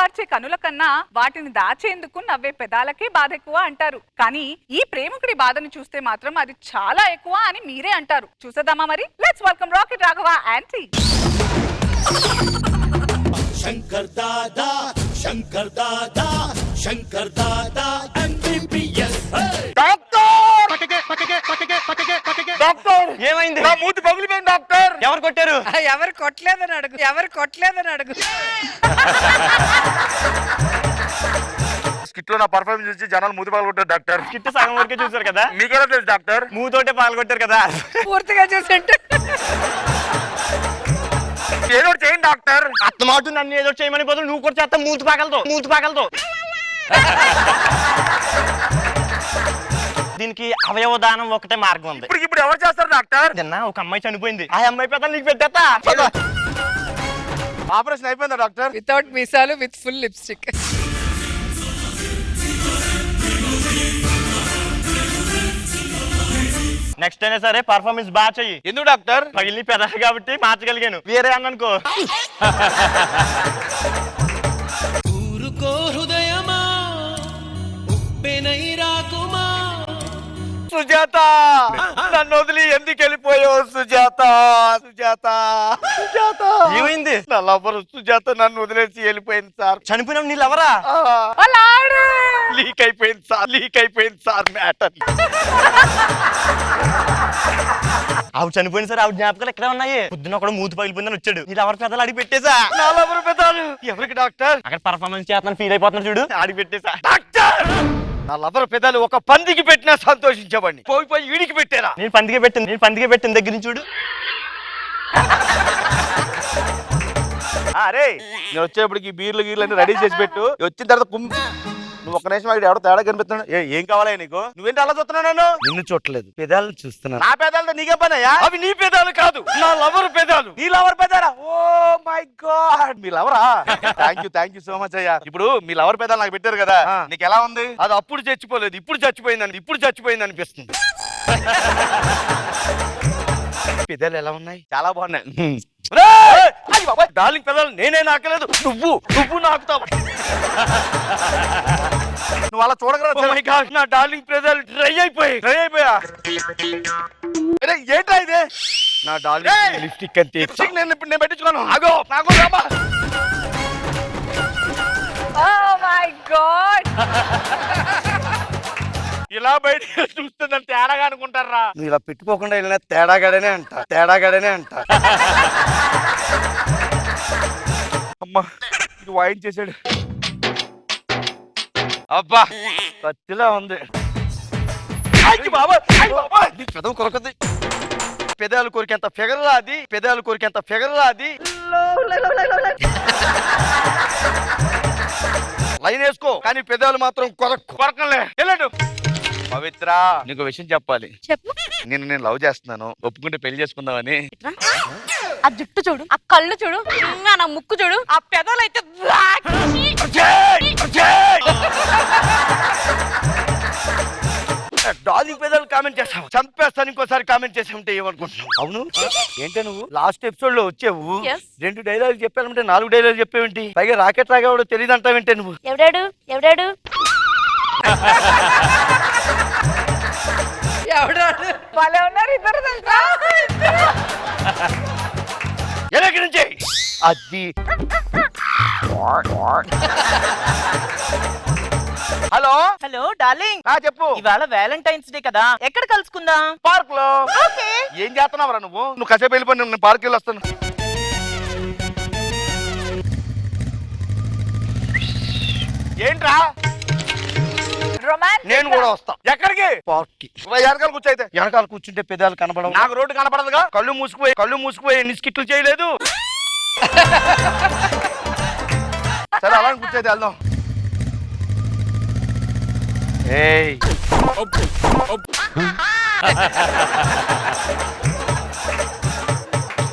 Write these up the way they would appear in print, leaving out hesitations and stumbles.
కార్చే కనుల కన్నా వాటిని దాచేందుకు నవ్వే పెదాలకే బాధ ఎక్కువ అంటారు. కానీ ఈ ప్రేమికుడి బాధను చూస్తే మాత్రం అది చాలా ఎక్కువ అని మీరే అంటారు. చూసేద్దామా మరి? Let's welcome rocket Raghava aunty. Shankar Dada Shankar Dada Shankar Dada MBBS. Doctor ఏమైంది? నా మూతి పగిలిపోయింది డాక్టర్. ఎవరు కొట్టారు? ఎవరు కొట్టలేదని అడుగు, ఎవరు కొట్టలేదని అడుగు. స్కిట్ లో నా పర్ఫార్మెన్స్ చూసి జనాలు మూతి పగలగొట్టారు డాక్టర్. కిట్ట సగం వరకే చూసారు కదా, మీకెలా తెలుసు డాక్టర్? మూతోటే పాల్గొట్టారు కదా. పూర్తిగా చూసంటే ఏదో చేయండి డాక్టర్. అత్తమాట నన్ను ఏదో చేయమని బదులు నువ్వు కూడా చేస్తా. మూతి పగలతో దీనికి అవయవ దానం ఒకటే మార్గం ఉంది. ఇప్పుడు ఎవరు చేస్తారు డాక్టర్? నిన్న ఒక అమ్మాయి చనిపోయింది, ఆ అమ్మాయి పెద్ద నీకు పెట్టేస్తా. ఆపరేషన్ అయిపోయిందా డాక్టర్? వితౌట్ మీసాలు, విత్ ఫుల్ లిప్స్టిక్. నెక్స్ట్ అయినా సరే పర్ఫార్మెన్స్ బాగా చెయ్యి. ఎందుకు డాక్టర్? పగిలి పెదాలి కాబట్టి మార్చగలిగాను, వేరే అన్ననుకో. ఊరుకో హృదయమా ఉప్పెనై రాకుమా. సుజాత నన్ను వదిలి ఎందుకు వెళ్ళిపోయావు సుజాత? సుజాత సుజాత ఏమైంది? నా లవర్ సుజాత నన్ను వదిలేసి వెళ్ళిపోయింది సార్. చనిపోయినా నీళ్ళు ఎవరా? లీక్ అయిపోయింది సార్ మ్యాటర్. ఆవిడ చనిపోయిన సరే ఆవిడ జ్ఞాపకాలు ఎక్కడ ఉన్నాయి? పొద్దున ఒకడు మూతి పగిలిపోయిందని వచ్చాడు, నీళ్ళు ఎవరి పెద్దలు అడిగి పెట్టేసా. నా లవర్ పెదాలు ఎవరికి డాక్టర్? అక్కడ పర్ఫార్మెన్స్ చేస్తాను ఫీల్ అయిపోతున్నాడు చూడు, అడిగి పెట్టేసా. డాక్టర్ నా లవర్ పెదాలు ఒక పందికి పెట్టినా సంతోషించబండి, పోయి వీడికి పెట్టారా? నేను పందిగే పెట్టిన దగ్గర నుంచి చూడు. అరే నేను వచ్చేప్పటికి బీర్లు అన్ని రెడీ చేసి పెట్టు. వచ్చిన తర్వాత నువ్వు ఒక నిమిషం ఆగి ఎవడో తేడా కనిపిస్తున్నాడు. ఏం కావాలా నీకు? నువ్వేంటి అలా చూస్తున్నావు? నన్ను నిన్ను చూడలేదు, పెదాలను చూస్తున్నాను. నా పెదాలతో నీకే పని అయ్యా? అవి నీ పెదాలు కాదు, నా లవర్ పెదాలు. నీ లవర్ పెదాలా? ఓ మై గాడ్, మీ లవరా? థ్యాంక్ యూ సో మచ్ అయ్యా. ఇప్పుడు మీ లవర్ పెదాలు నాకు పెట్టారు కదా, నీకు ఎలా ఉంది? అది అప్పుడు చచ్చిపోలేదు, ఇప్పుడు చచ్చిపోయింది అనిపిస్తుంది. పెదాలు ఎలా ఉన్నాయి? చాలా బాగున్నాయి. డార్లింగ్ పెదాలు నేనే నాకలేదు, నువ్వు నాకుతావు. నువ్వు అలా చూడగలరా? నా డార్లింగ్ పెదాలు డ్రై అయిపోయా. ఏంట్రా ఇదే? నా డార్లింగ్ లిప్స్టిక్ అంతే. నేను పెట్టించుకోను. ఆగో రామా. Oh my God! ఇలా బయట చూస్తే నన్ను తేడాగా అనుకుంటారా? నువ్వు ఇలా పెట్టుకోకుండా వెళ్ళినా తేడాగాడనే అంట. అమ్మా ఇది వాయించేసాడు. అబ్బా కత్తిలా ఉంది. పెదవు కొరకది. పెదాలు కొరికేంత ఫిగర్లా అది. లైన్ వేసుకో, కానీ పెదాలు మాత్రం కొరకలే. వెళ్ళడు. పవిత్ర నీకు విషయం చెప్పాలి. చెప్పు. నేను లవ్ చేస్తున్నాను, ఒప్పుకుంటే పెళ్లి చేసుకుందామని. ఆ జుట్టు చూడు, ఆ కళ్ళు చూడు, నా ముక్కు చూడు, ఆ పెదాలు అయితే డార్లింగ్ పెదాలు కామెంట్ చేస్తావు, చంపేస్తాను. ఇంకోసారి కామెంట్ చేసి ఉంటే ఏమనుకుంటున్నావు? అవును ఏంటే నువ్వు లాస్ట్ ఎపిసోడ్ లో వచ్చావు, 2 డైలాగులు చెప్పాలంటే 4 డైలాగులు చెప్పేవేంటి? పైగా రాకెట్ రాగేవాడు తెలియదు అంటావేంటే నువ్వు? ఎవడాడు వాళ్ళే ఉన్నారు ఇద్దరు తెలుసా? ఎక్కడి నుంచి అది? హలో డార్లింగ్, చెప్పు. ఇవాళ వ్యాలంటైన్స్ డే కదా, ఎక్కడ కలుసుకుందాం? పార్క్ లో. ఏం చేస్తున్నావురా నువ్వు కాసేపు వెళ్ళిపోయి, నేను పార్క్ వెళ్ళి వస్తాను. ఏంట్రా? నేను కూడా వస్తా. ఎక్కడికి? పార్క్ కి. వెనకాల కూర్చుంటే పెదాలు కనపడవు. నాకు రోడ్డు కనపడదుగా. కళ్ళు మూసుకుపోయి ఎన్ని స్కిట్లు చేయలేదు. సరే అలా కూర్చోయితే వెళ్దాం.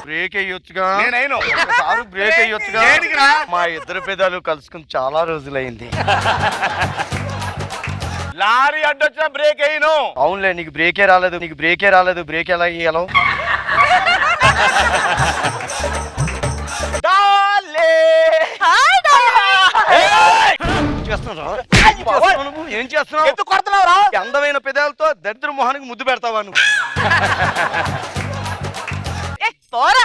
బ్రేక్ అయ్యొచ్చుగా. నేనైనా బ్రేక్ అయ్యొచ్చుగా. మా ఇద్దరు పెదాలు కలుసుకుని చాలా రోజులైంది. లారీ అడ్డొచ్చినా బ్రేక్ అయ్యను. అవునులే, నీకు బ్రేకే రాలేదు. బ్రేక్ ఎలా ఇయ్యాలో? Hi darling. చేస్తున్నావు నువ్వు? ఏం చేస్తున్నావు? ఎందుకు కొడుతున్నావురా? ఈ అందమైన పెదాలతో దరిద్ర మొహానికి ముద్దు పెడతావా నువ్వు? ఏ, పోరా.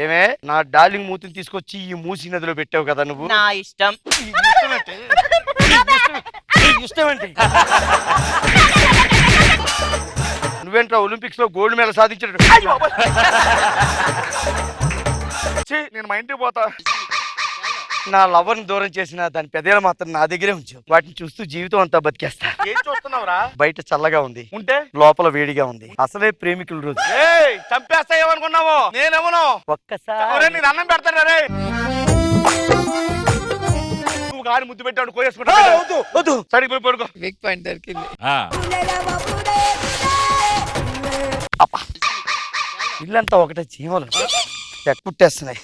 ఏమే నా డార్లింగ్ మూతిని తీసుకొచ్చి ఈ మూసి నదిలో పెట్టావు కదా నువ్వు. నా ఇష్టం. ఇష్టమేంటి? నువ్వేంట్రా ఒలింపిక్స్ లో గోల్డ్ మెడల్ సాధించాడు. నేను మా ఇంటికి పోతా. నా లవర్ ని దూరం చేసిన దాని పెదేలు మాత్రం నా దగ్గరే ఉంచు. వాటిని చూస్తూ జీవితం అంతా బతికేస్తా. ఏం చూస్తున్నావురా? బయట చల్లగా ఉంది, ఉంటే లోపల వేడిగా ఉంది. అసలే ప్రేమికుల రోజు. ఏయ్, చంపేస్తాయేమనుకున్నావు? నేనేమను? ఒక్కసారి నేను అన్నం పెడతాను రే. నువ్వు గాని ముద్దు పెట్టాడు కోయేసుకుంటా. వద్దు వద్దు, సరిగ్గా పోయి పడుకో. బిగ్ పాయింట్ దొరికింది. అప్ప ఇల్లంతా ఒకటే చీమలు చెక్కుట్టేస్తున్నాయి.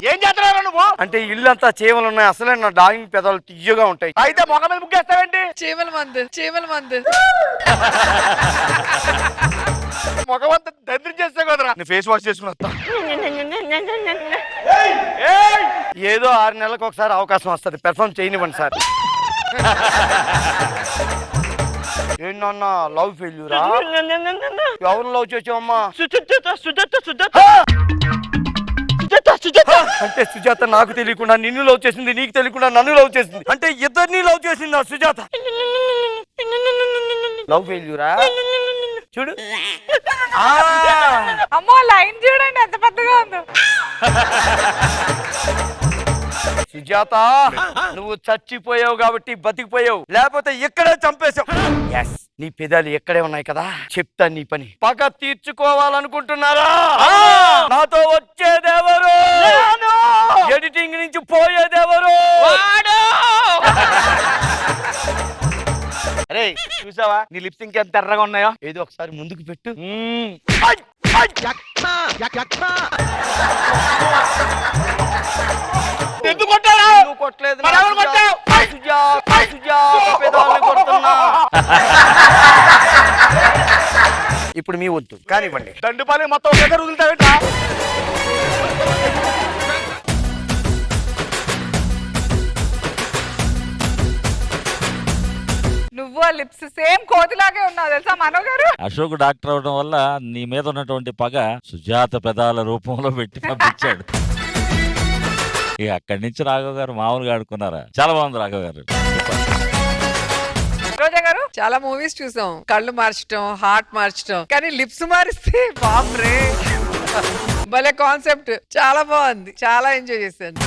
ఏం చేస్తున్నావు నువ్వు? అంటే ఇల్లంతా చీమలు ఉన్నాయి. అసలే నా డాయింగ్ పెదాలు తీయగా ఉంటాయి. అయితే మొగ మీద ముగ్గేస్తావేంటి? చీమల మందు, చీమల మందు. మొగవంతా దరిద్రం చేస్తే కదరా. నేను ఫేస్ వాష్ చేసుకుని వస్తా. ఏదో 6 నెలలకు ఒకసారి అవకాశం వస్తుంది, పెర్ఫార్మ్ చేయనివ్వండి సార్. ఏంటన్నా లవ్ ఫెయిల్యూరా? ఎవరు లవ్ చేసావమ్మా? అంటే సుజాత నాకు తెలియకుండా నిన్ను లవ్ చేసింది, నీకు తెలియకుండా నన్ను లవ్ చేసింది. అంటే ఇద్దరిని లవ్ చేసింది ఆ సుజాత. లవ్ ఫెయిల్యూరా? చూడు. అమ్మో లైన్ చూడండి ఎంత పెద్దగా ఉందో. సుజాత నువ్వు చచ్చిపోయావు కాబట్టి బతికిపోయావు, లేకపోతే ఇక్కడే చంపేశావు. ఎస్, నీ పెదాలు ఎక్కడే ఉన్నాయి కదా, చెప్తా నీ పని. పగ తీర్చుకోవాలనుకుంటున్నారా? నాతో వచ్చేదెవరు? ఎడిటింగ్ నుంచి పోయేదెవరు? అరే చూసావా నీ లిప్స్ ఇంకెంత ఎర్రగా ఉన్నాయో? ఏదో ఒకసారి ముందుకు పెట్టు. ఎందుకు కొట్టారా? నువ్వు కొట్టలేదు, మరి ఎవరు కొట్టావు? పెదాలని కొడుతున్నా. ఇప్పుడు మీ వద్దు కానివ్వండి. దండుపాలి మొత్తం ఒకేసారి వదులుతావేంటా? నువ్వు ఆ లిప్స్ సేమ్ కోతిలాగే ఉన్నావు తెలుసా మనో గారు. అశోక్ డాక్టర్ అవడం వల్ల నీ మీద ఉన్నటువంటి పగ సుజాత పెదాల రూపంలో పెట్టి పంపించాడు. ఇక అక్కడి నుంచి రాఘవ్ గారు మామూలుగా ఆడుకున్నారా? చాలా బాగుంది రాఘవ్ గారు. రోజా గారు చాలా మూవీస్ చూసాం, కళ్ళు మార్చడం, హార్ట్ మార్చడం, కానీ లిప్స్ మారిస్తే బాప్రే. భలే కాన్సెప్ట్, చాలా బాగుంది, చాలా ఎంజాయ్ చేశాను.